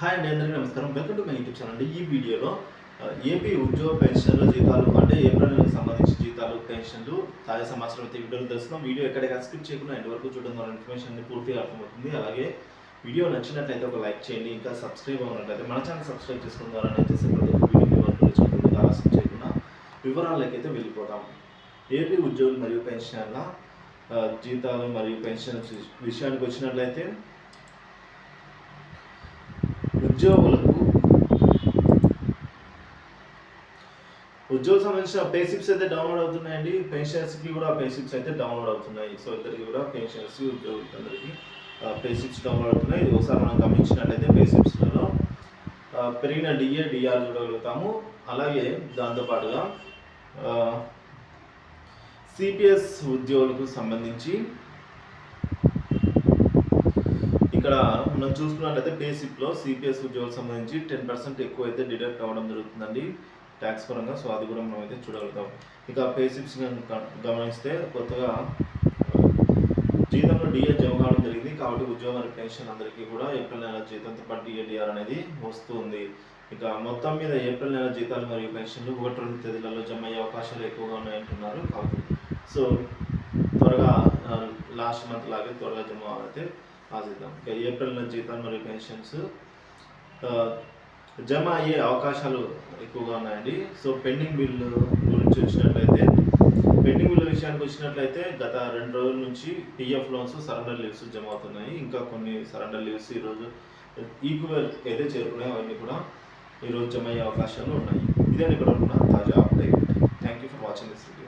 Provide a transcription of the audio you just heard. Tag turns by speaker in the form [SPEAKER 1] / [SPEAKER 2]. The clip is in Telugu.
[SPEAKER 1] హాయ్ అండి, అందరికీ నమస్కారం. Welcome to my YouTube channel అండి. ఈ వీడియోలో ఏపీ ఉద్యోగ పెన్షన్ల జీతాలు అంటే ఏప్రిల్ నెలకు సంబంధించి జీతాలు పెన్షన్లు తాజా సమాచారం అయితే వీడియోలో తెలుస్తున్నాం. వీడియో ఎక్కడికి స్కిప్ చేయకుండా ఎండ్ వరకు చూడడం ద్వారా ఇన్ఫర్మేషన్ పూర్తిగా అర్థమవుతుంది. అలాగే వీడియో నచ్చినట్లయితే ఒక లైక్ చేయండి. ఇంకా సబ్స్క్రైబ్ అవ్వనట్లయితే మన ఛానల్ సబ్స్క్రైబ్ చేసుకున్న ద్వారా నేను చేసే ప్రతి ఒక్క వీడియో వరకు తెచ్చుకుంటుంది. ఆలస్యం చేయకుండా వివరాలకి అయితే వెళ్ళిపోతాం. ఏపీ ఉద్యోగులు మరియు పెన్షన్ల జీతాలు మరియు పెన్షన్ విషయానికి వచ్చినట్లయితే ఉద్యోగులకు సంబంధించిన పే స్లిప్స్ అయితే డౌన్లోడ్ అవుతున్నాయండి. పెన్షన్స్కి కూడా పే స్లిప్స్ అయితే డౌన్లోడ్ అవుతున్నాయి. సో ఇద్దరికి కూడా పెన్షన్స్ ఉద్యోగులకి అందరికీ పే స్లిప్స్ డౌన్లోడ్ అవుతున్నాయి. ఒకసారి మనం గమనించినట్లయితే పే స్లిప్స్లలో పెరిగిన డిఏ డిఆర్ చూడగలుగుతాము. అలాగే దాంతోపాటుగా సిపిఎస్ ఉద్యోగులకు సంబంధించి ఇక్కడ మనం చూసుకున్నట్లయితే పే స్లిప్లో సిపిఎస్ ఉద్యోగులకు సంబంధించి 10% ఎక్కువ అయితే డిడక్ట్ అవ్వడం జరుగుతుందండి ట్యాక్స్ పరంగా. సో అది కూడా మనం అయితే చూడగలుగుతాం. ఇక పే స్లిప్స్ గమనిస్తే కొత్తగా జీతంలో డిఏ జమ కావడం జరిగింది. కాబట్టి ఉద్యోగ మరియు పెన్షన్ అందరికీ కూడా ఏప్రిల్ నెల జీతంతో పాటు డిఏ అనేది వస్తుంది. ఇక మొత్తం మీద ఏప్రిల్ నెల జీతాలు మరియు పెన్షన్లు 1-2 తేదీలలో జమ అయ్యే అవకాశాలు ఎక్కువగా ఉన్నాయంటున్నారు. కాబట్టి సో త్వరగా లాస్ట్ మంత్ లాగే త్వరగా జమ అయితే ఆశిద్దాం. ఇక ఏప్రిల్ నెల జీతాలు మరియు పెన్షన్స్ జమ అయ్యే అవకాశాలు ఎక్కువగా ఉన్నాయండి. సో పెండింగ్ బిల్లు గురించి వచ్చినట్లయితే పెండింగ్ బిల్లు విషయానికి వచ్చినట్లయితే గత 2 రోజుల నుంచి పిఎఫ్ లోన్స్ సరెండర్ లీవ్స్ జమ అవుతున్నాయి. ఇంకా కొన్ని సరెండర్ లీవ్స్ ఈరోజు ఈక్వల్ అయితే చేరుకున్నాయి. అవన్నీ కూడా ఈరోజు జమ అయ్యే అవకాశాలు ఉన్నాయి. ఇదే ఇక్కడ ఉన్న తాజా update. Thank you for watching this video.